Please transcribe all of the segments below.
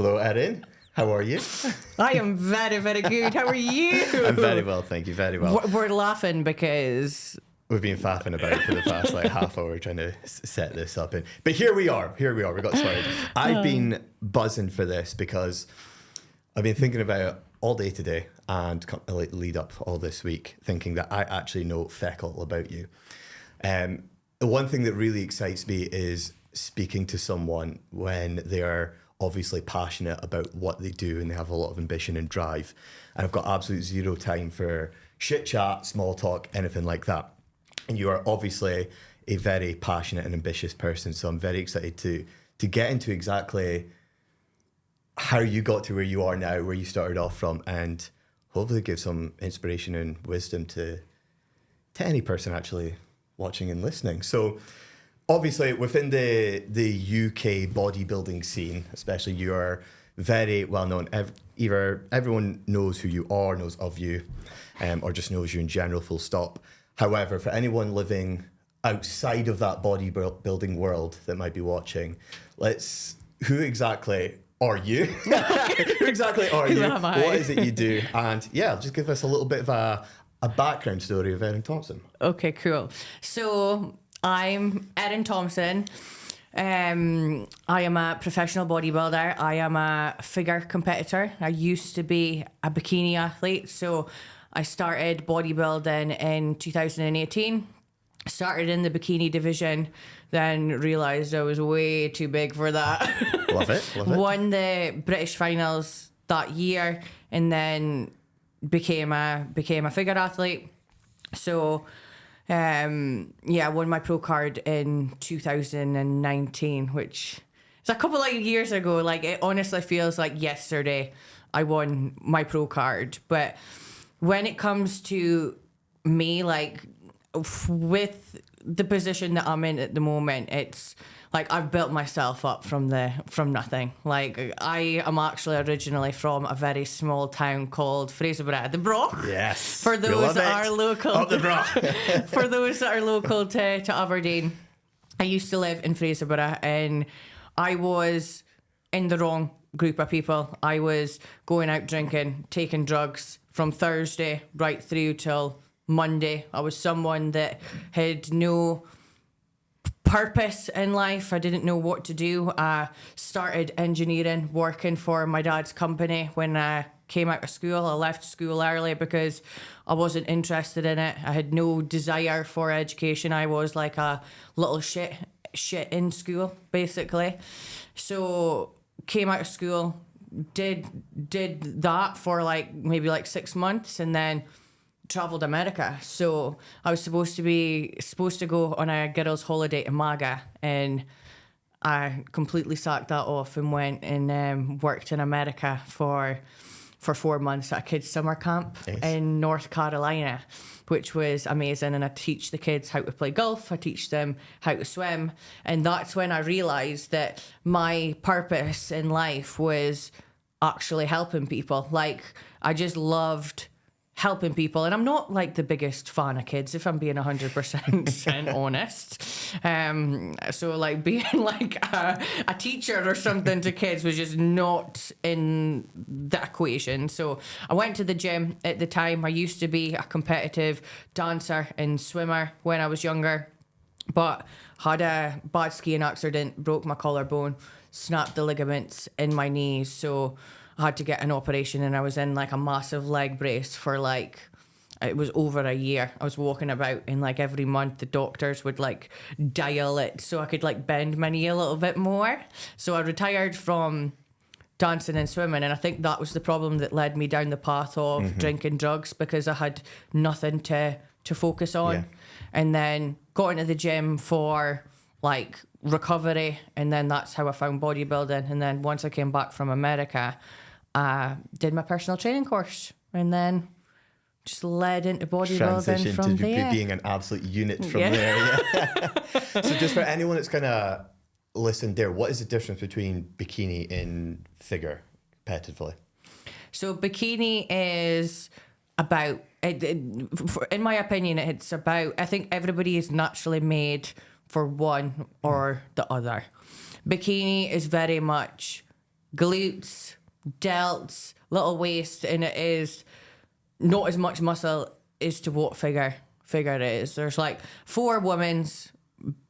Hello, Erin. How are you? I am very, very good. How are you? I'm very well, thank you. Very well. We're laughing because We've been faffing about for the past half hour trying to set this up. But here we are. We got started. I've been buzzing for this because I've been thinking about it all day today and lead up all this week, thinking that I actually know feck all about you. The one thing that really excites me is speaking to someone when they are obviously passionate about what they do and they have a lot of ambition and drive. And I've got absolute zero time for shit chat, small talk, anything like that. And you are obviously a very passionate and ambitious person. So I'm very excited to get into exactly how you got to where you are now, where you started off from, and hopefully give some inspiration and wisdom to any person actually watching and listening. So obviously within the UK bodybuilding scene, especially, you are very well known. Either everyone knows who you are, knows of you, or just knows you in general, full stop. However, for anyone living outside of that bodybuilding world that might be watching, who exactly are you? Who exactly are you? Am I? What is it you do? And yeah, just give us a little bit of a background story of Erin Thomson. Okay, cool. So I'm Erin Thomson. I am a professional bodybuilder. I am a figure competitor. I used to be a bikini athlete. So I started bodybuilding in 2018. Started in the bikini division, then realised I was way too big for that. Love it. Won the British finals that year, and then became a figure athlete. So I won my pro card in 2019, which is a couple of years ago. Like, it honestly feels like yesterday I won my pro card. But when it comes to me, like, with the position that I'm in at the moment, it's like I've built myself up from nothing. Like, I am actually originally from a very small town called Fraserburgh, the Broch. Yes. For those that are local. Up the Broch. For those that are local to Aberdeen, I used to live in Fraserburgh, and I was in the wrong group of people. I was going out drinking, taking drugs from Thursday right through till Monday. I was someone that had no purpose in life. I didn't know what to do. I started engineering, working for my dad's company when I came out of school. I left school early because I wasn't interested in it. I had no desire for education. I was like a little shit in school, basically. So came out of school, did that for maybe 6 months, and then travelled America. So I was supposed to go on a girls' holiday to MAGA, and I completely sacked that off and went and worked in America for 4 months at a kids' summer camp in North Carolina, which was amazing. And I teach the kids how to play golf. I teach them how to swim. And that's when I realised that my purpose in life was actually helping people. Like, I just loved helping people. And I'm not like the biggest fan of kids, if I'm being 100% honest. So like being like a teacher or something to kids was just not in the equation. So I went to the gym at the time. I used to be a competitive dancer and swimmer when I was younger, but had a bad skiing accident, broke my collarbone, snapped the ligaments in my knees. So I had to get an operation, and I was in like a massive leg brace for it was over a year. I was walking about, and every month the doctors would dial it so I could bend my knee a little bit more. So I retired from dancing and swimming, and I think that was the problem that led me down the path of drinking drugs, because I had nothing to focus on. Yeah. And then got into the gym for recovery, and then that's how I found bodybuilding. And then once I came back from America, I did my personal training course, and then just led into bodybuilding from there. Being an absolute unit from there. Yeah. So just for anyone that's kind of listened there, what is the difference between bikini and figure competitively? So bikini is about, in my opinion, it's about, I think everybody is naturally made for one or the other. Bikini is very much glutes, delts, little waist, and it is not as much muscle as to what figure it is. There's like 4 women's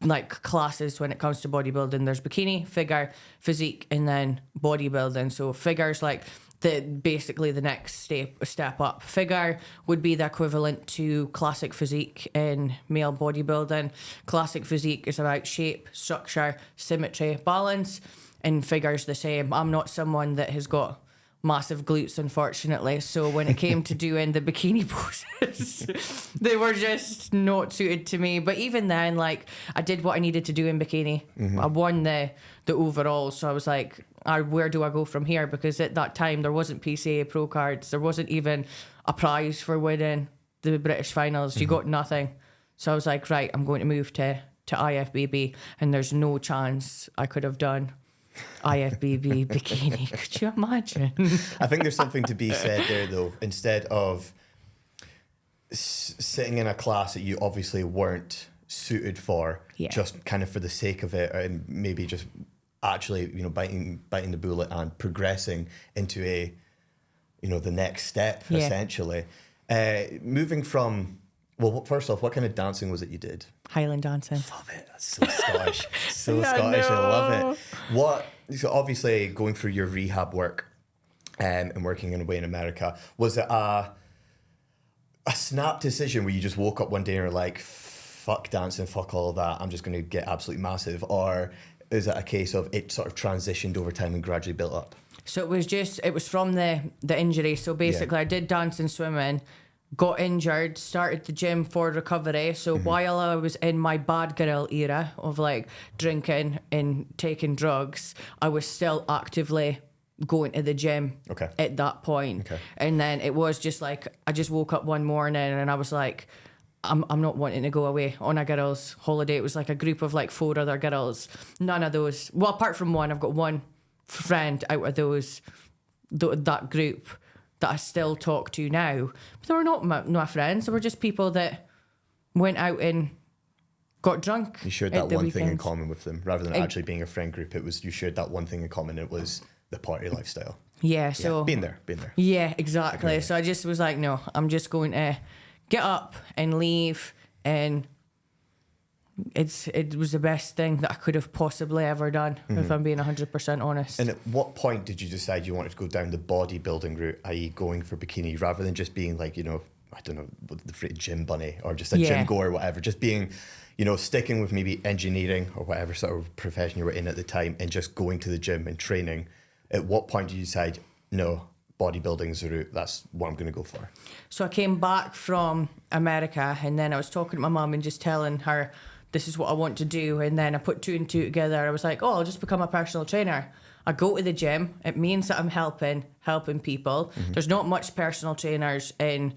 like classes when it comes to bodybuilding. There's bikini, figure, physique, and then bodybuilding. So figure's like basically the next step up. Figure would be the equivalent to classic physique in male bodybuilding. Classic physique is about shape, structure, symmetry, balance, and figure's the same. I'm not someone that has got massive glutes, unfortunately, so when it came to doing the bikini poses, they were just not suited to me. But even then, like, I did what I needed to do in bikini. I won the overall, so I was like, where do I go from here? Because at that time there wasn't PCA pro cards, there wasn't even a prize for winning the British finals. You got nothing. So I was like, right, I'm going to move to IFBB, and there's no chance I could have done IFBB bikini. Could you imagine? I think there's something to be said there, though. Instead of sitting in a class that you obviously weren't suited for, just kind of for the sake of it, and maybe just actually, biting the bullet and progressing into the next step, essentially. Moving from, well, first off, what kind of dancing was it you did? Highland dancing. Love it. That's so Scottish. So Scottish. I love it. So obviously going through your rehab work and working away in America, was it a snap decision where you just woke up one day and were like, fuck dancing, fuck all of that, I'm just going to get absolutely massive? Or is it a case of it sort of transitioned over time and gradually built up? So it was from the injury. So basically I did dance and swimming, got injured, started the gym for recovery. So while I was in my bad girl era of like drinking and taking drugs, I was still actively going to the gym at that point. And then it was just like, I just woke up one morning and I was like, I'm not wanting to go away on a girls' holiday. It was like a group of like 4 other girls. None of those, well, apart from one, I've got one friend out of that group that I still talk to now. But they were not my friends. They were just people that went out and got drunk. You shared that one thing in common with them. Rather than actually being a friend group, it was you shared that one thing in common. It was the party lifestyle. Yeah, so... Been there. Yeah, exactly. So I just was like, no, I'm just going to get up and leave, and it was the best thing that I could have possibly ever done, if I'm being 100% honest. And at what point did you decide you wanted to go down the bodybuilding route, i.e. going for bikini, rather than just being like, I don't know, the phrase gym bunny or just a gym goer or whatever, just being, sticking with maybe engineering or whatever sort of profession you were in at the time and just going to the gym and training? At what point did you decide, no, bodybuilding is the route, that's what I'm going to go for? So I came back from America, and then I was talking to my mum and just telling her, this is what I want to do. And then I put 2 and 2 together. I was like, I'll just become a personal trainer. I go to the gym. It means that I'm helping people. There's not much personal trainers in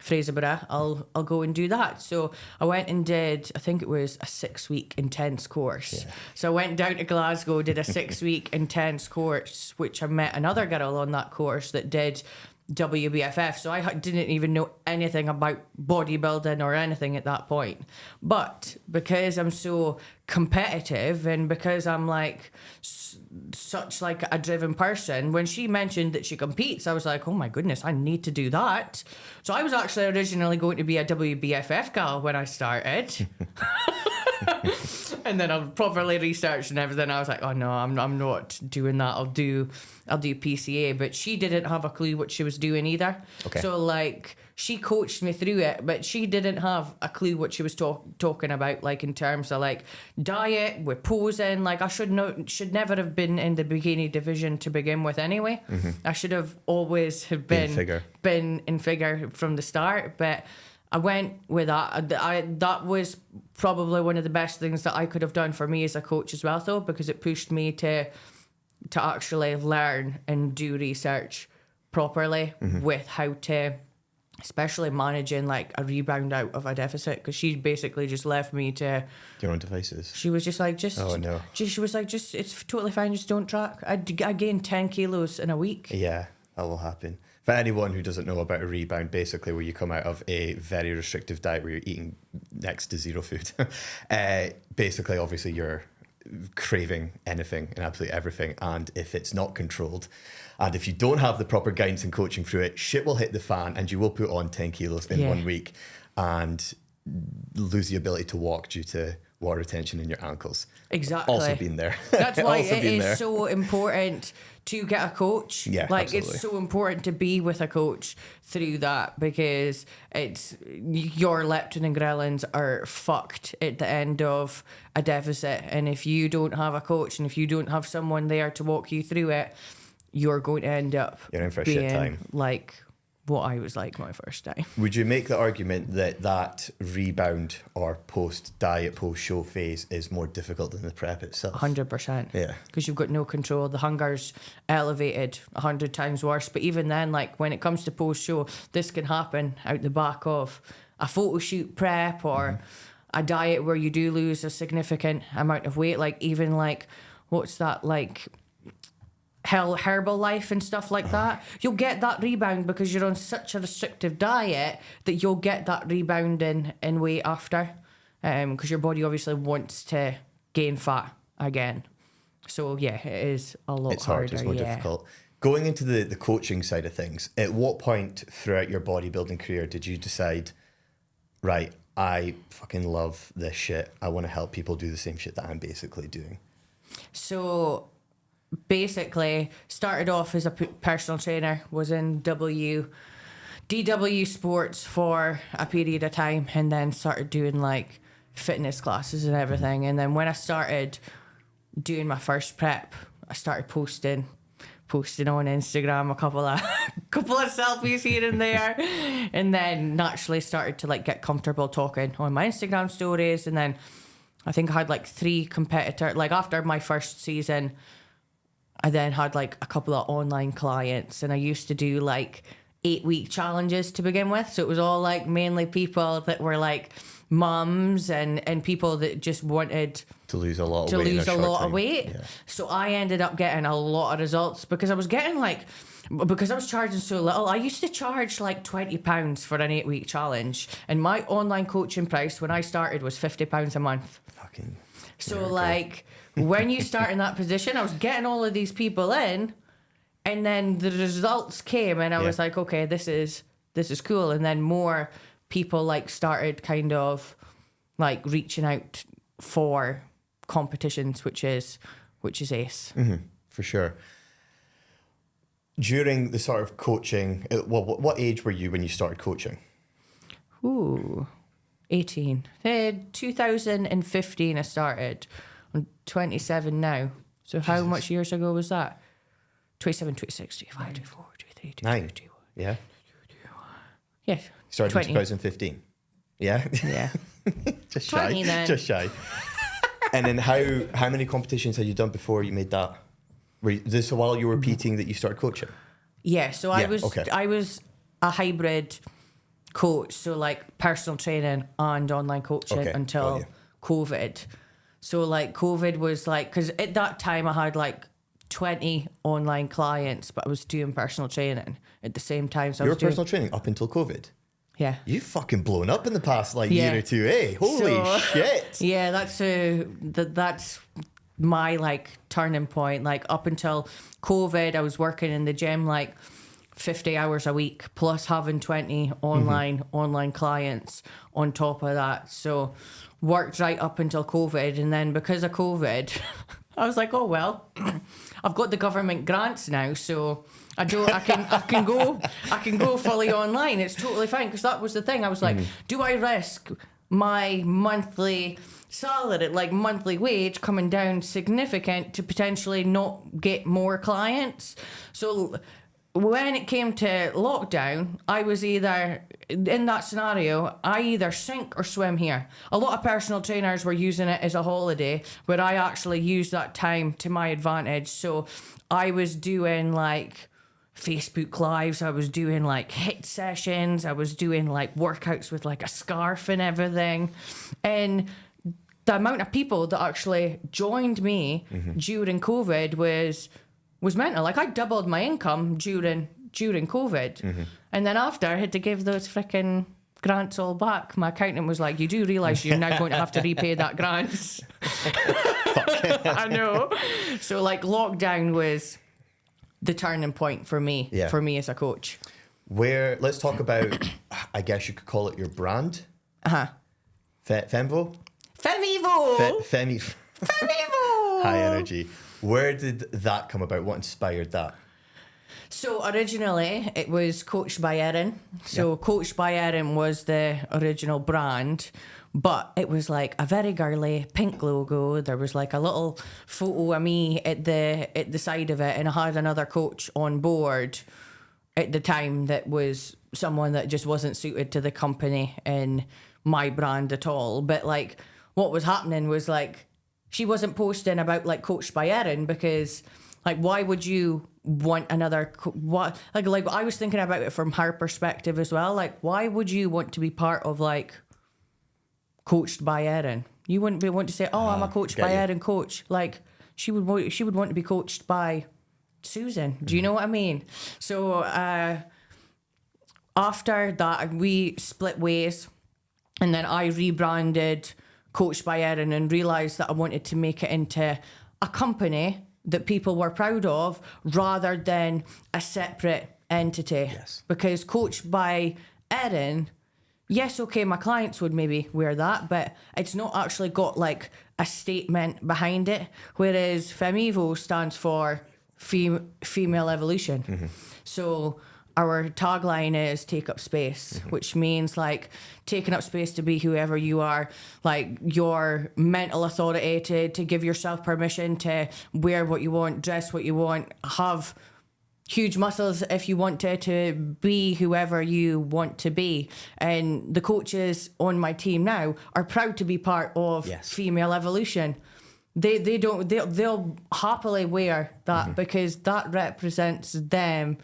Fraserburgh. I'll go and do that. So I went and did, I think it was a 6-week intense course. So I went down to Glasgow, did a 6-week intense course, which I met another girl on that course that did WBFF. So I didn't even know anything about bodybuilding or anything at that point. But because I'm so competitive and because I'm like such like a driven person, when she mentioned that she competes, I was like, oh my goodness, I need to do that. So I was actually originally going to be a WBFF gal when I started. And then I properly researched and everything. I was like, oh no, I'm not doing that. I'll do PCA. But she didn't have a clue what she was doing either. So like she coached me through it, but she didn't have a clue what she was talking about, like in terms of like diet, with posing. Like I should never have been in the bikini division to begin with anyway. I should have always have been in figure from the start. But I went with that. That was probably one of the best things that I could have done for me as a coach as well, though, because it pushed me to actually learn and do research properly with how to, especially managing like a rebound out of a deficit, because she basically just left me to your own devices. She was just like, she was like, it's totally fine, just don't track. I gained 10 kilos in a week. Yeah, that will happen. For anyone who doesn't know about a rebound, basically where you come out of a very restrictive diet where you're eating next to zero food, basically, obviously, your craving anything and absolutely everything. And if it's not controlled, and if you don't have the proper guidance and coaching through it, shit will hit the fan and you will put on 10 kilos in 1 week and lose the ability to walk due to water retention in your ankles. Exactly. Also been there. That's why it is so important to get a coach. Yeah, like absolutely. it's so important to be with a coach through that, because it's your leptin and ghrelins are fucked at the end of a deficit, and if you don't have a coach and if you don't have someone there to walk you through it, you're going to end up You're in for a being shit time. like what I was like my first time. Would you make the argument that rebound or post-diet, post-show phase is more difficult than the prep itself? 100%. Yeah. Because you've got no control. The hunger's elevated 100 times worse. But even then, like when it comes to post-show, this can happen out the back of a photo shoot prep or a diet where you do lose a significant amount of weight. Like even like, what's that, like Herbal Life and stuff like that, you'll get that rebound because you're on such a restrictive diet that you'll get that rebound in weight after, because your body obviously wants to gain fat again. So yeah, it is a lot It's harder. hard, it's more difficult. Going into the coaching side of things, at what point throughout your bodybuilding career did you decide, right, I fucking love this shit, I want to help people do the same shit that I'm basically doing? So basically started off as a personal trainer, was in DW Sports for a period of time, and then started doing like fitness classes and everything. And then when I started doing my first prep, I started posting on Instagram a couple of selfies here and there, and then naturally started to like get comfortable talking on my Instagram stories. And then I think I had like 3 competitors, like after my first season I then had like a couple of online clients, and I used to do like 8-week challenges to begin with. So it was all like mainly people that were like mums and people that just wanted to lose a lot of weight. Yeah. So I ended up getting a lot of results because I was getting because I was charging so little. I used to charge like £20 for an 8-week challenge, and my online coaching price when I started was £50 a month. Fucking so miracle. like when you start in that position, I was getting all of these people in, and then the results came, and I was like, okay, this is cool. And then more people like started kind of like reaching out for competitions, which is ace. For sure. During the sort of coaching, what age were you when you started coaching? 18. 2015 I started. I'm 27 now. So how much years ago was that? 27, 26, 25, 24, 23, 9. 24. Yeah. Yeah. Started 20. in 2015. Yeah. Yeah. Just shy. 20 then. Just shy. And then how many competitions had you done before you made that? Were this while you were repeating that you started coaching? Yeah. So I was a hybrid coach, so like personal training and online coaching until COVID. So like COVID was like, because at that time I had like 20 online clients, but I was doing personal training at the same time. So you were personal training up until COVID? Yeah. You've fucking blown up in the past year or two, eh? Holy shit. Yeah, that's my like turning point. Like up until COVID, I was working in the gym like 50 hours a week, plus having 20 online clients on top of that. So worked right up until COVID, and then because of COVID, I was like, oh well, I've got the government grants now, so I can go fully online. It's totally fine, because that was the thing. I was like, do I risk my monthly salary, like monthly wage, coming down significant to potentially not get more clients? So when it came to lockdown, I was either, in that scenario, I either sink or swim here. A lot of personal trainers were using it as a holiday, but I actually used that time to my advantage. So I was doing like Facebook Lives, I was doing like HIIT sessions, I was doing like workouts with like a scarf and everything. And the amount of people that actually joined me during COVID was mental. Like I doubled my income during COVID. And then after I had to give those freaking grants all back. My accountant was like, you do realise you're now going to have to repay that grant. I know. So like lockdown was the turning point for me, as a coach. Let's talk about, I guess you could call it your brand. Femmevo? Femmevo! Femmevo. High energy. Where did that come about? What inspired that? So originally it was Coached by Erin. So Coached by Erin was the original brand, but it was like a very girly pink logo. There was like a little photo of me at the side of it, and I had another coach on board at the time that was someone that just wasn't suited to the company and my brand at all. But like what was happening was like she wasn't posting about like Coached by Erin, because like why would you want another what like I was thinking about it from her perspective as well. Like why would you want to be part of like Coached by Erin? You wouldn't want to say, oh, I'm a Coached by Erin coach. Like she would want to be coached by Susan. Do you know what I mean? So after that we split ways, and then I rebranded Coached by Erin and realised that I wanted to make it into a company that people were proud of rather than a separate entity. Yes. Because Coached by Erin, yes, okay, my clients would maybe wear that, but it's not actually got like a statement behind it. Whereas Femmevo stands for Female Evolution. Mm-hmm. So our tagline is take up space, which means like taking up space to be whoever you are, like your mental authority to give yourself permission to wear what you want, dress what you want, have huge muscles if you want to be whoever you want to be. And the coaches on my team now are proud to be part of Female Evolution. They'll happily wear that because that represents them.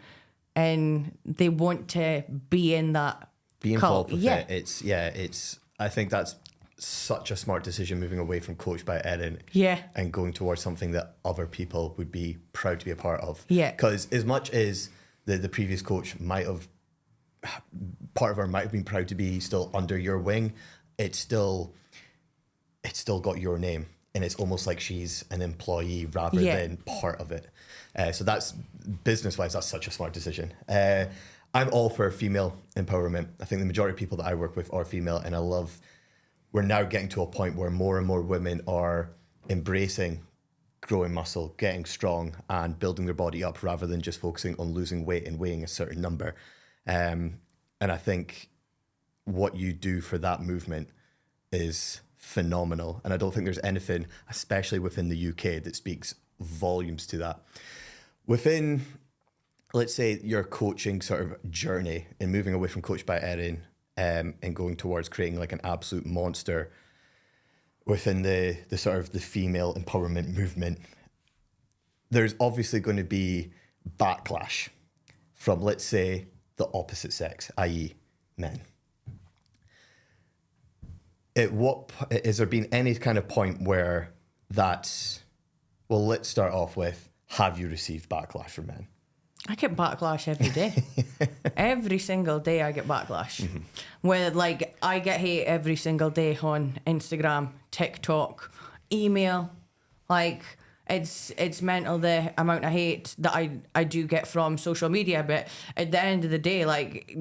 And they want to be in that. Be involved with it. I think that's such a smart decision, moving away from Coached by Erin. And going towards something that other people would be proud to be a part of. Because as much as the previous coach might have been proud to be still under your wing, it's still got your name. And it's almost like she's an employee rather than part of it. So that's, business-wise, that's such a smart decision. I'm all for female empowerment. I think the majority of people that I work with are female, and I love, we're now getting to a point where more and more women are embracing growing muscle, getting strong, and building their body up rather than just focusing on losing weight and weighing a certain number. And I think what you do for that movement is phenomenal. And I don't think there's anything, especially within the UK, that speaks volumes to that. Within, let's say, your coaching sort of journey and moving away from Coached by Erin and going towards creating like an absolute monster within the sort of the female empowerment movement, there's obviously going to be backlash from, let's say, the opposite sex, i.e. men. Has there been any kind of point where that's, well, let's start off with, have you received backlash from men? I get backlash every day. Every single day I get backlash. Where like I get hate every single day on Instagram, TikTok, email. Like it's mental the amount of hate that I do get from social media. But at the end of the day, like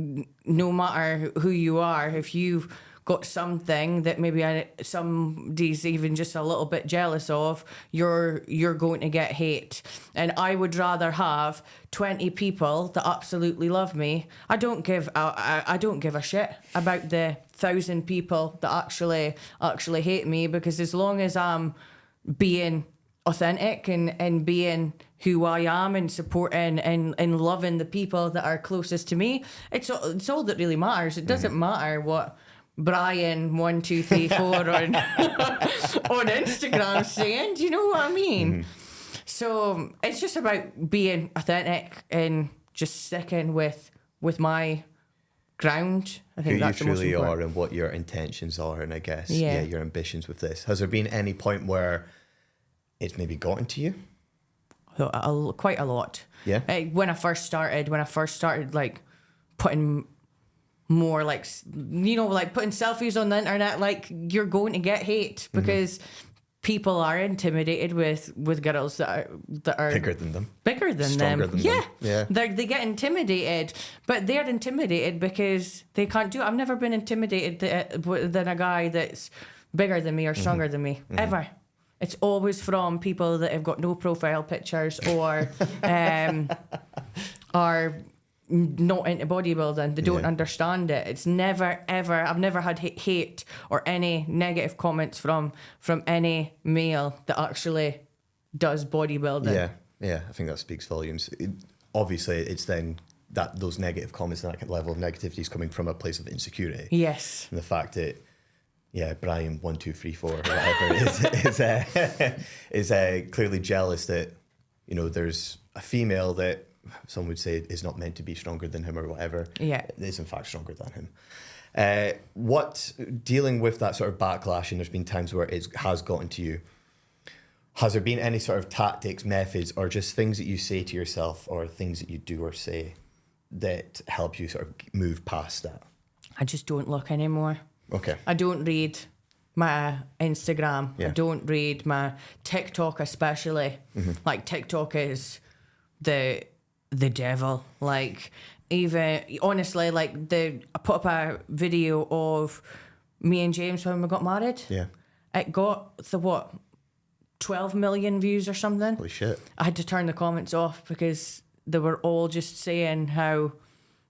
no matter who you are, if you've got something that maybe somebody's even just a little bit jealous of, you're going to get hate. And I would rather have 20 people that absolutely love me. I don't give a shit about the 1,000 people that actually hate me, because as long as I'm being authentic and being who I am and supporting and loving the people that are closest to me, it's all that really matters. It doesn't matter what Brian 1 2 3 4 on Instagram saying. Do you know what I mean? So it's just about being authentic and just sticking with my ground. I think that's the most important. Who you truly are and what your intentions are, and I guess your ambitions with this. Has there been any point where it's maybe gotten to you? Quite a lot. Yeah. When I first started like putting more like, you know, like putting selfies on the internet, like you're going to get hate because people are intimidated with girls that are Bigger than them. Bigger than Stronger them. than Yeah. them. Yeah. They get intimidated, but they're intimidated because they can't do it. I've never been intimidated than a guy that's bigger than me or stronger than me, ever. It's always from people that have got no profile pictures or are not into bodybuilding. They don't understand it. It's never ever. I've never had hate or any negative comments from any male that actually does bodybuilding. Yeah. I think that speaks volumes. Obviously, it's then that those negative comments and that level of negativity is coming from a place of insecurity. Yes. And the fact that Brian 1 2 3 4 or whatever is clearly jealous that, you know, there's a female that some would say is not meant to be stronger than him or whatever. Yeah. Is in fact stronger than him. What dealing with that sort of backlash, and there's been times where it has gotten to you, has there been any sort of tactics, methods, or just things that you say to yourself or things that you do or say that help you sort of move past that? I just don't look anymore. Okay. I don't read my Instagram. Yeah. I don't read my TikTok, especially. Like TikTok is the devil. Like, even honestly, like I put up a video of me and James when we got married. Yeah. It got 12 million views or something. Holy shit. I had to turn the comments off because they were all just saying how,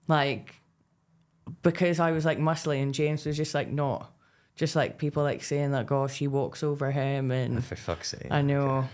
like, because I was like muscly and James was just like not. Just like people like saying like, oh, she walks over him, and For fuck's sake. I know.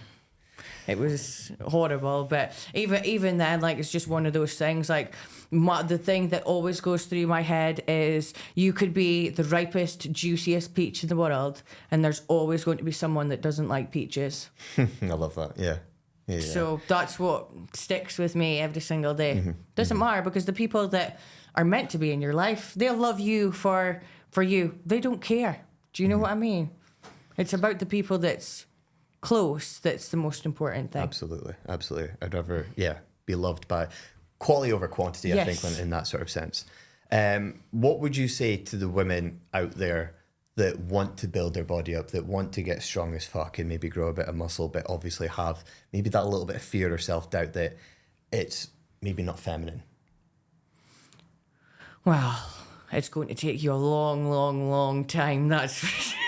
It was horrible, but even then, like, it's just one of those things. Like, the thing that always goes through my head is you could be the ripest, juiciest peach in the world, and there's always going to be someone that doesn't like peaches. I love that. Yeah. So that's what sticks with me every single day. Doesn't matter, because the people that are meant to be in your life, they'll love you for you. They don't care. Do you know what I mean? It's about the people that's close that's the most important thing. Absolutely. I'd rather be loved by quality over quantity. I think in that sort of sense. What would you say to the women out there that want to build their body up, that want to get strong as fuck and maybe grow a bit of muscle, but obviously have maybe that little bit of fear or self-doubt that it's maybe not feminine? Well, it's going to take you a long, long, long time, that's for sure.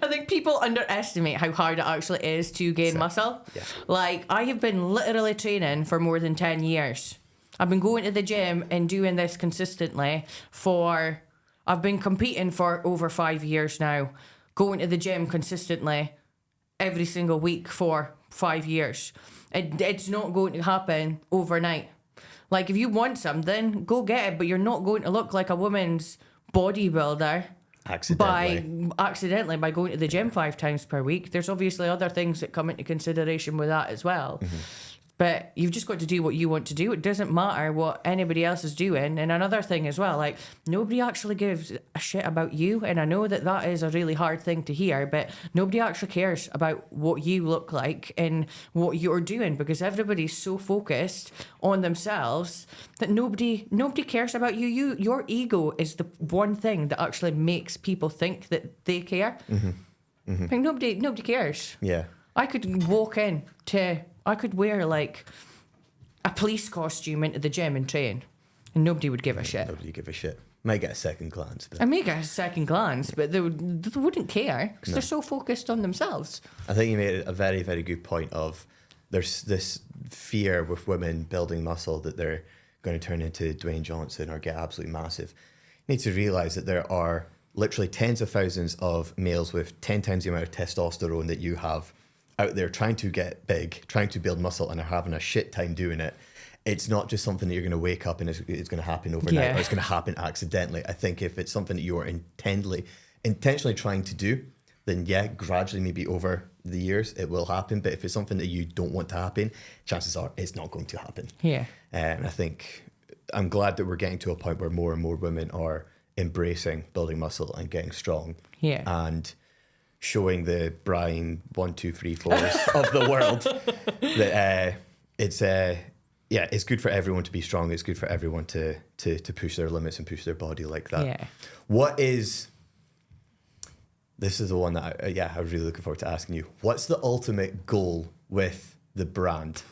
I think people underestimate how hard it actually is to gain muscle. Yeah. Like, I have been literally training for more than 10 years. I've been going to the gym and doing this consistently I've been competing for over 5 years now, going to the gym consistently every single week for 5 years. It's not going to happen overnight. Like, if you want something, go get it, but you're not going to look like a woman's bodybuilder accidentally by going to the gym 5 times per week. There's obviously other things that come into consideration with that as well. But you've just got to do what you want to do. It doesn't matter what anybody else is doing. And another thing as well, like, nobody actually gives a shit about you. And I know that is a really hard thing to hear, but nobody actually cares about what you look like and what you're doing, because everybody's so focused on themselves that nobody cares about you. Your ego is the one thing that actually makes people think that they care. Like, nobody cares. Yeah. I could wear like a police costume into the gym and train, and nobody would give a shit. Nobody would give a shit. Might get a second glance. But I may get a second glance, but they wouldn't care because they're so focused on themselves. I think you made a very, very good point of there's this fear with women building muscle that they're going to turn into Dwayne Johnson or get absolutely massive. You need to realise that there are literally tens of thousands of males with 10 times the amount of testosterone that you have out there trying to get big, trying to build muscle, and are having a shit time doing it. It's not just something that you're going to wake up and it's going to happen overnight, or it's going to happen accidentally. I think if it's something that you are intentionally trying to do, then gradually, maybe over the years, it will happen. But if it's something that you don't want to happen, chances are it's not going to happen. Yeah. And I think I'm glad that we're getting to a point where more and more women are embracing building muscle and getting strong. Yeah. And showing the Brian 1 2 3 4s of the world that yeah, it's good for everyone to be strong. It's good for everyone to push their limits and push their body like that. Yeah. This is the one that I was really looking forward to asking you. What's the ultimate goal with the brand?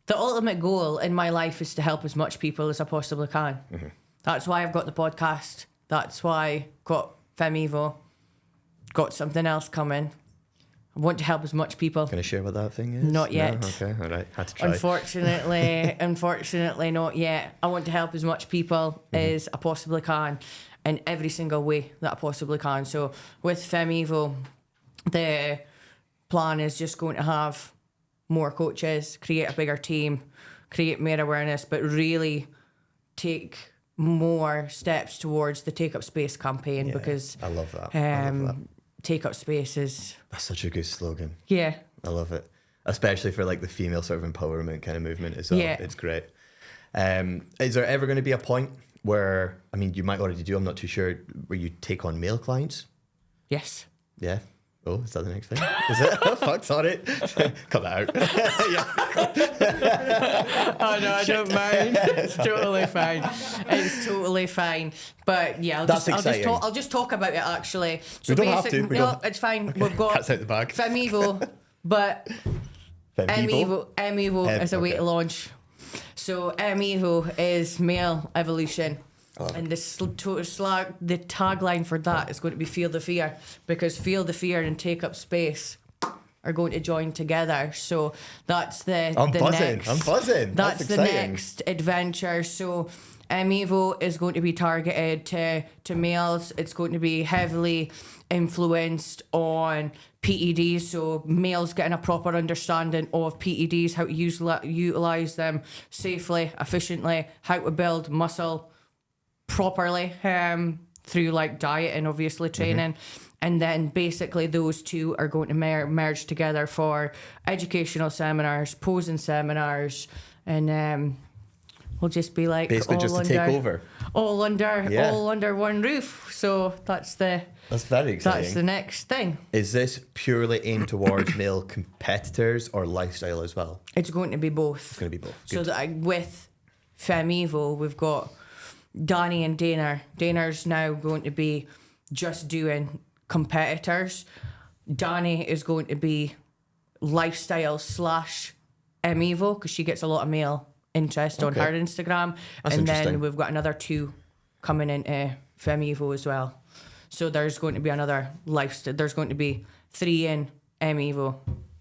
The ultimate goal in my life is to help as much people as I possibly can. Mm-hmm. That's why I've got the podcast. That's why I got Femmevo. Got something else coming. I want to help as much people. Can I share what that thing is? Not yet. No? Okay, all right. Had to try. Unfortunately, not yet. I want to help as much people as I possibly can in every single way that I possibly can. So with Femmevo, the plan is just going to have more coaches, create a bigger team, create more awareness, but really take more steps towards the Take Up Space campaign, because I love that. Take Up Space is... That's such a good slogan. Yeah. I love it. Especially for like the female sort of empowerment kind of movement as well. Yeah. It's great. Is there ever going to be a point where, I mean, you might already do, I'm not too sure, where you take on male clients? Yes. Yeah. Oh, is that the next thing? Is it? Oh, fuck, sorry. Cut that out. Oh, no, I don't mind. It's totally fine. It's totally fine. But yeah, I'll just talk about it actually. So we don't have to. It's fine. Okay. We've got Cat's out the bag. Femmevo, but Femmevo is a way to launch. So Femmevo is male evolution. And the tagline for that is going to be Feel the Fear, because Feel the Fear and Take Up Space are going to join together. So that's I'm buzzing. That's the next adventure. So Femmevo is going to be targeted to males. It's going to be heavily influenced on PEDs, so males getting a proper understanding of PEDs, how to utilize them safely, efficiently, how to build muscle properly through like diet and obviously training. And then basically those two are going to merge together for educational seminars, posing seminars, and we'll just be like basically just to take over all under one roof. So that's very exciting. That's the next thing. Is this purely aimed towards male competitors or lifestyle as well? It's going to be both. It's going to be both. Good. So that with Femmevo, we've got Danny and Dana. Dana's now going to be just doing competitors. Danny is going to be lifestyle / Femmevo, because she gets a lot of male interest on her Instagram. That's and interesting. then we've got another 2 coming into Femmevo as well. So there's going to be another lifestyle. There's going to be 3 in Femmevo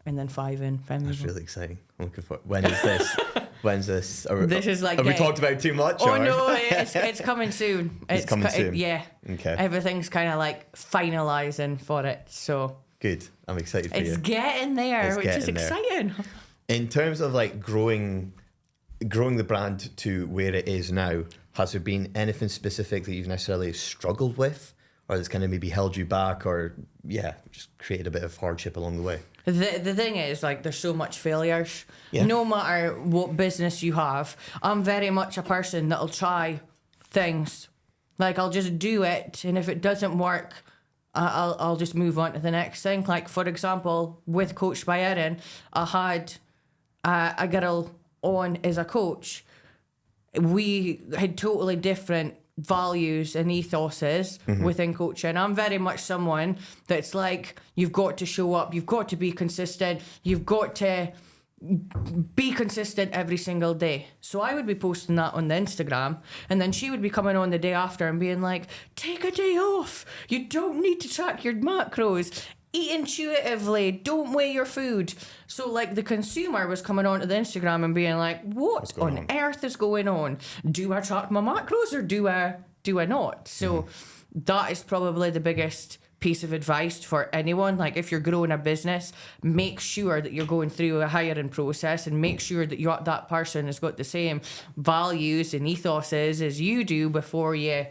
and then 5 in Femmevo. That's really exciting. I'm looking for. When is this? When's this? This is like... Have we talked about too much? Oh, no, it's coming soon. It's coming soon? Yeah. Okay. Everything's kind of like finalising for it, so... Good. I'm excited for you. It's getting there, which is exciting. In terms of like growing the brand to where it is now, has there been anything specific that you've necessarily struggled with, or that's kind of maybe held you back, or just created a bit of hardship along the way? The thing is, like, there's so much failures. Yeah. No matter what business you have, I'm very much a person that'll try things. Like, I'll just do it, and if it doesn't work, I'll just move on to the next thing. Like, for example, with Coached by Erin, I had a girl on as a coach. We had totally different values and ethoses within coaching. I'm very much someone that's like, you've got to show up, you've got to be consistent, you've got to be consistent every single day. So I would be posting that on the Instagram, and then she would be coming on the day after and being like, take a day off, you don't need to track your macros, eat intuitively, don't weigh your food. So like the consumer was coming onto the Instagram and being like, what on earth is going on? Do I track my macros or do I not? So that is probably the biggest piece of advice for anyone. Like, if you're growing a business, make sure that you're going through a hiring process, and make sure that that person has got the same values and ethoses as you do before you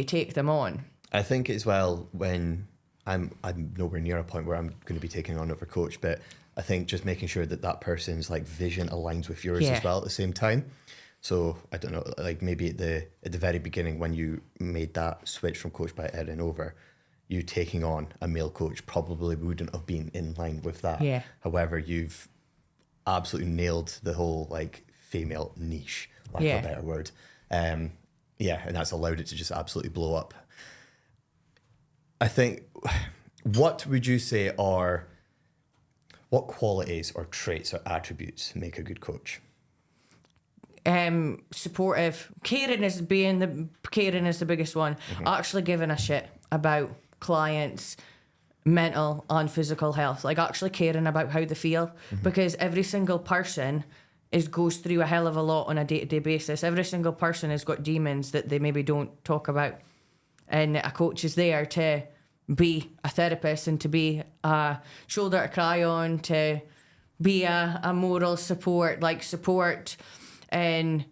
take them on. I think as well, when I'm nowhere near a point where I'm going to be taking on another coach, but I think just making sure that person's like vision aligns with yours as well at the same time. So I don't know, like maybe at the very beginning when you made that switch from Coached by Erin over, you taking on a male coach probably wouldn't have been in line with that. Yeah. However, absolutely nailed the whole like female niche, lack Yeah. of a better word. Yeah, and that's allowed it to just absolutely blow up. I think, what would you say are, what qualities or traits or attributes make a good coach? Supportive. Caring is the biggest one. Actually giving a shit about clients' mental and physical health. Like actually caring about how they feel. Because every single person goes through a hell of a lot on a day-to-day basis. Every single person has got demons that they maybe don't talk about. And a coach is there to be a therapist and to be a shoulder to cry on, to be a moral support, and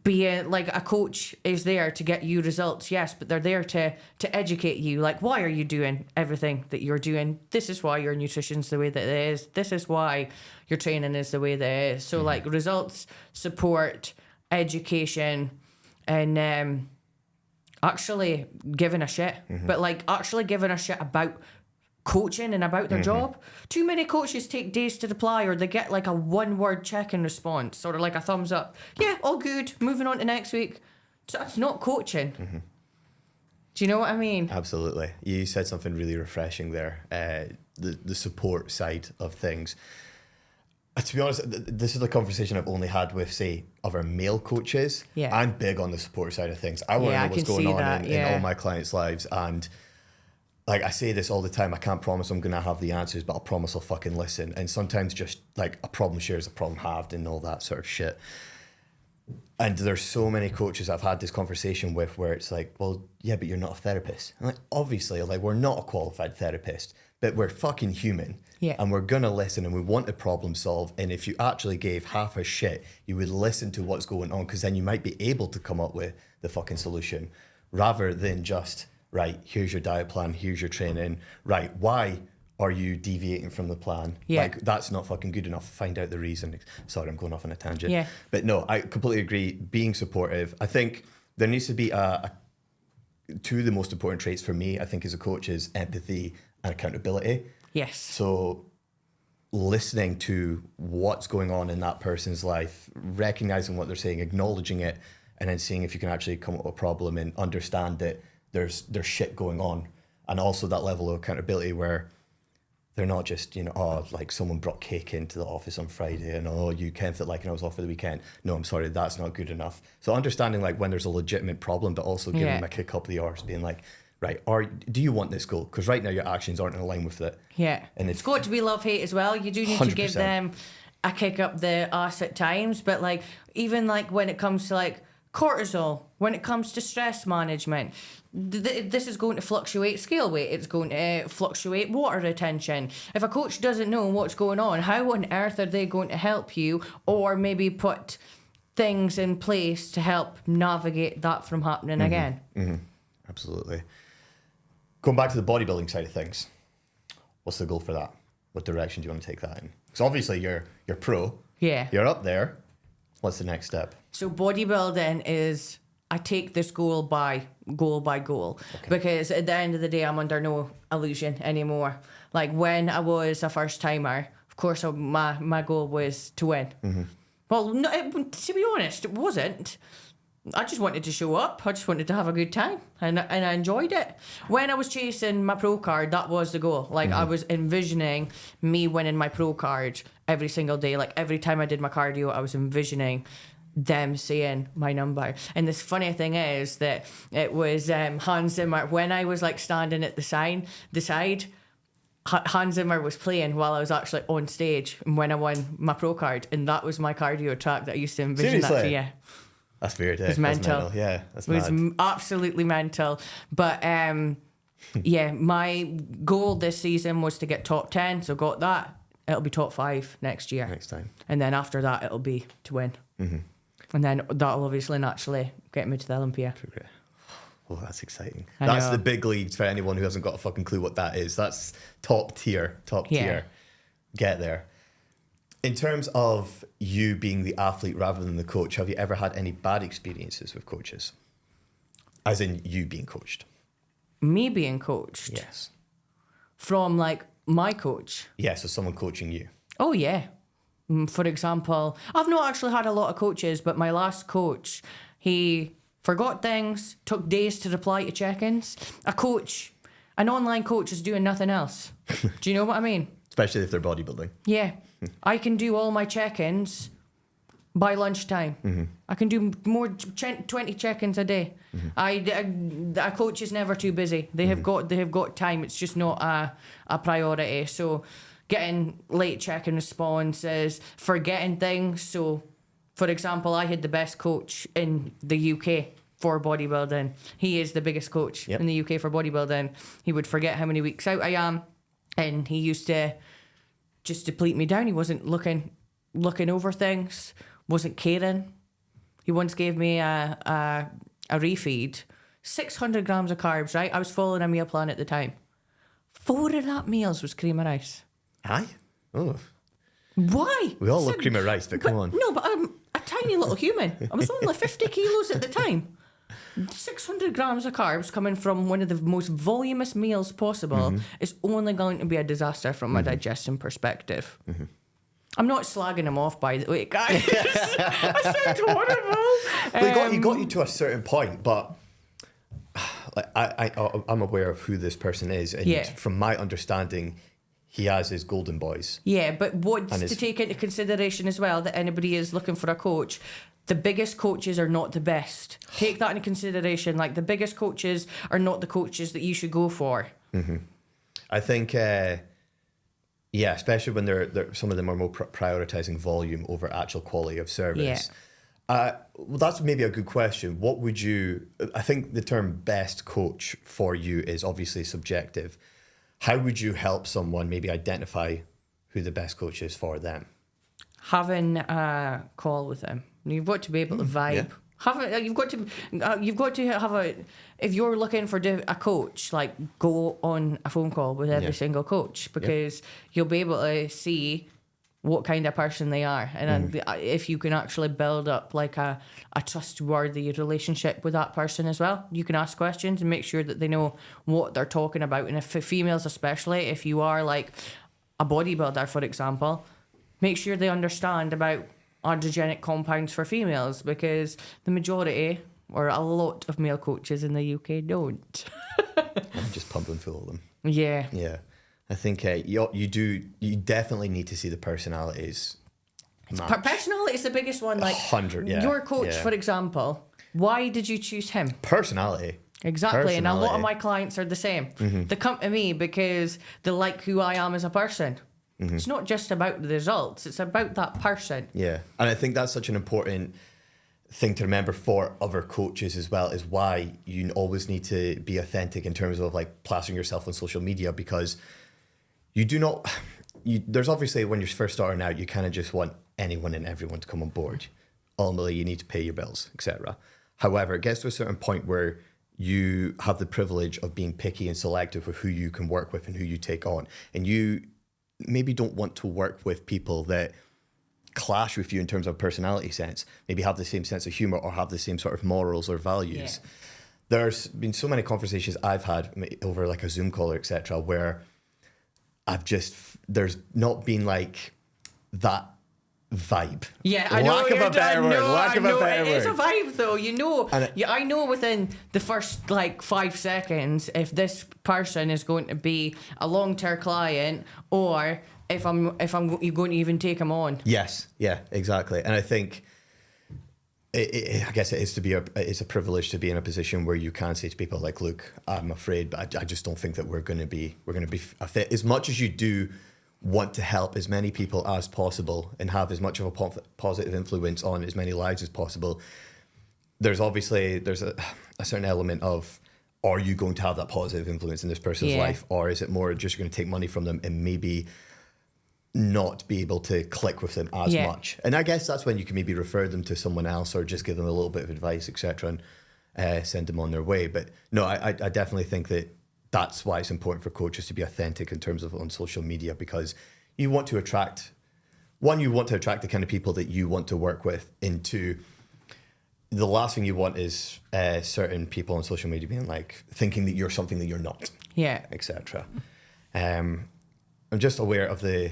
be like a coach is there to get you results, yes, but they're there to educate you. Like, why are you doing everything that you're doing? This is why your nutrition's the way that it is. This is why your training is the way that it is. So like results, support, education, and actually giving a shit. But like actually giving a shit about coaching and about their job. Too many coaches take days to reply, or they get like a one-word check-in response or like a thumbs up. Yeah, all good, moving on to next week. So that's not coaching. Do you know what I mean? Absolutely. You said something really refreshing there, the support side of things. To be honest, this is a conversation I've only had with, say, other male coaches. Yeah. I'm big on the support side of things. I want to know what's going on in all my clients' lives. And like I say this all the time, I can't promise I'm going to have the answers, but I'll promise I'll fucking listen. And sometimes just like a problem shared is a problem halved and all that sort of shit. And there's so many coaches I've had this conversation with where it's like, well, yeah, but you're not a therapist. I'm like, obviously, like we're not a qualified therapist, but we're fucking human. Yeah. And we're going to listen and we want to problem solve. And if you actually gave half a shit, you would listen to what's going on, because then you might be able to come up with the fucking solution rather than just, right, here's your diet plan, here's your training. Right, why are you deviating from the plan? Yeah. Like, that's not fucking good enough. Find out the reason. Sorry, I'm going off on a tangent. Yeah. But no, I completely agree. Being supportive. I think there needs to be two of the most important traits for me, I think, as a coach is empathy and accountability. Yes. So listening to what's going on in that person's life, recognizing what they're saying, acknowledging it, and then seeing if you can actually come up with a problem and understand that there's shit going on. And also that level of accountability where they're not just, oh, like someone brought cake into the office on Friday and, oh, you can't fit like, and I was off for the weekend. No, I'm sorry, that's not good enough. So understanding like when there's a legitimate problem, but also giving them a kick up the arse, being like, right, do you want this goal? Because right now your actions aren't in line with it. Yeah. And it's got to be love-hate as well. You do need 100%. To give them a kick up the arse at times, but like even like when it comes to like cortisol, when it comes to stress management, this is going to fluctuate scale weight. It's going to fluctuate water retention. If a coach doesn't know what's going on, how on earth are they going to help you, or maybe put things in place to help navigate that from happening again? Absolutely. Going back to the bodybuilding side of things, what's the goal for that? What direction do you want to take that in? Because obviously you're pro. Yeah. You're up there. What's the next step? So bodybuilding is, I take this goal by goal. Okay. Because at the end of the day, I'm under no illusion anymore. Like when I was a first timer, of course, my goal was to win. Well, no, to be honest, it wasn't. I just wanted to show up. I just wanted to have a good time, and I enjoyed it. When I was chasing my pro card, that was the goal. Like I was envisioning me winning my pro card every single day. Like every time I did my cardio, I was envisioning them saying my number. And this funny thing is that it was Hans Zimmer. When I was like standing at the side, Hans Zimmer was playing while I was actually on stage when I won my pro card, and that was my cardio track that I used to envision. Seriously? That to, yeah. That's weird. It was mental. Yeah, that's it was absolutely mental. But yeah, my goal this season was to get top 10. So got that. It'll be top 5 next year. Next time. And then after that, it'll be to win. And then that'll obviously naturally get me to the Olympia. Oh, that's exciting. That's the big leagues for anyone who hasn't got a fucking clue what that is. That's top tier. Get there. In terms of you being the athlete rather than the coach, have you ever had any bad experiences with coaches? As in you being coached? Me being coached? Yes. From like my coach? Yeah, so someone coaching you. Oh, yeah. For example, I've not actually had a lot of coaches, but my last coach, he forgot things, took days to reply to check-ins. An online coach is doing nothing else. Do you know what I mean? Especially if they're bodybuilding. Yeah. I can do all my check-ins by lunchtime. I can do more 20 check-ins a day. A coach is never too busy. They have got time. It's just not a priority. So getting late check-in responses, forgetting things. So, for example, I had the best coach in the UK for bodybuilding. He is the biggest coach in the UK for bodybuilding. He would forget how many weeks out I am, and he used to just deplete me down. He wasn't looking over things, wasn't caring. He once gave me a refeed, 600 grams of carbs, right? I was following a meal plan at the time. 4 of that meals was cream of rice. Aye? Oh. Why? We all love cream of rice, but come on. No, but I'm a tiny little human. I was only 50 kilos at the time. 600 grams of carbs coming from one of the most voluminous meals possible is only going to be a disaster from a digestion perspective. I'm not slagging him off, by the way, guys. I sound horrible. Well, he got you to a certain point, but I'm aware of who this person is, and from my understanding, he has his golden boys. Yeah, but what's to take into consideration as well, that anybody is looking for a coach, the biggest coaches are not the best. Take that into consideration. Like, the biggest coaches are not the coaches that you should go for. I think, especially when they're some of them are more prioritizing volume over actual quality of service. Well, that's maybe a good question. What would you... I think the term best coach for you is obviously subjective. How would you help someone maybe identify who the best coach is for them? Having a call with them. You've got to be able to vibe. Yeah. You've got to have a... If you're looking for a coach, like, go on a phone call with every single coach, because you'll be able to see what kind of person they are, and if you can actually build up like a trustworthy relationship with that person as well. You can ask questions and make sure that they know what they're talking about. And if for females especially, if you are like a bodybuilder, for example, make sure they understand about androgenic compounds for females, because the majority or a lot of male coaches in the UK don't. I'm just pumping full of them. Yeah. I think you definitely need to see the personalities. Personality is the biggest one. Like 100, your coach, for example. Why did you choose him? Personality. Exactly, and a lot of my clients are the same. They come to me because they like who I am as a person. It's not just about the results; it's about that person. Yeah, and I think that's such an important thing to remember for other coaches as well, is why you always need to be authentic in terms of like plastering yourself on social media, because you do not... there's obviously, when you're first starting out, you kind of just want anyone and everyone to come on board. Ultimately, you need to pay your bills, etc. However, it gets to a certain point where you have the privilege of being picky and selective with who you can work with and who you take on. And you maybe don't want to work with people that clash with you in terms of personality sense, maybe have the same sense of humor or have the same sort of morals or values. There's been so many conversations I've had over like a Zoom call or etc. where there's not been like that vibe. Yeah, I know. Lack of a better word. It is a vibe though, you know. I know within the first like 5 seconds if this person is going to be a long-term client or if I'm you're going to even take them on. Yes, yeah, exactly. And I think I guess it's a privilege to be in a position where you can say to people like, look, I'm afraid, but I just don't think that we're going to be a fit. As much as you do want to help as many people as possible and have as much of a positive influence on as many lives as possible, there's a certain element of, are you going to have that positive influence in this person's life, or is it more just going to take money from them and maybe not be able to click with them as much? And I guess that's when you can maybe refer them to someone else or just give them a little bit of advice, etc., and send them on their way. But no, I definitely think that that's why it's important for coaches to be authentic in terms of on social media, because you want to attract the kind of people that you want to work with. Into the last thing you want is certain people on social media being like thinking that you're something that you're not, etc. I'm just aware of the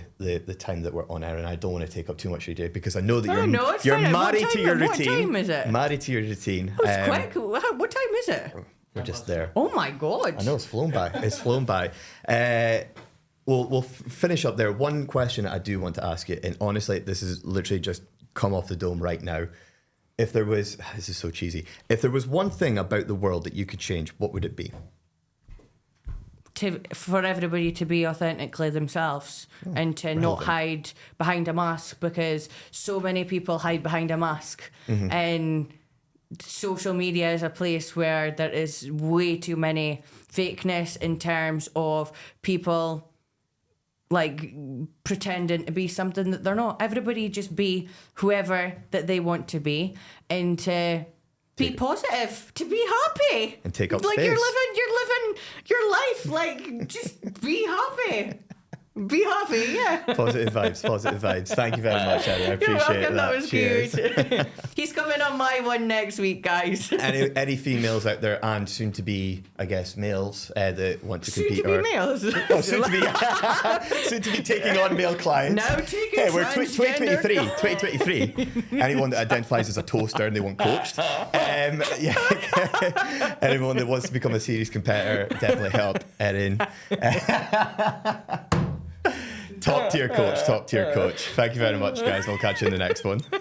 time that we're on, Erin. I don't want to take up too much of your day because I know that it's you're fine. married to your routine. What time is it? Married to your routine. That was quick. What time is it? We're just there. Oh my God. I know, it's flown by. It's flown by. We'll finish up there. One question I do want to ask you, and honestly, this is literally just come off the dome right now. If there was, this is so cheesy, if there was one thing about the world that you could change, what would it be? For everybody to be authentically themselves and to not hide behind a mask, because so many people hide behind a mask. And social media is a place where there is way too many fakeness in terms of people like pretending to be something that they're not. Everybody just be whoever that they want to be, and to be positive, to be happy, and take up like space. you're living your life. Like, just be happy. Be happy, yeah. Positive vibes. Thank you very much, Erin. I appreciate You're welcome, that. that was Cheers. good. He's coming on my one next week, guys. Any females out there, and soon to be, I guess, males that want to compete, Soon to be males. soon to be taking on male clients. Now taking we're transgender. 2023. Anyone that identifies as a toaster and they want coached. Anyone that wants to become a serious competitor, definitely help Erin. Top tier coach. Thank you very much, guys. We'll catch you in the next one.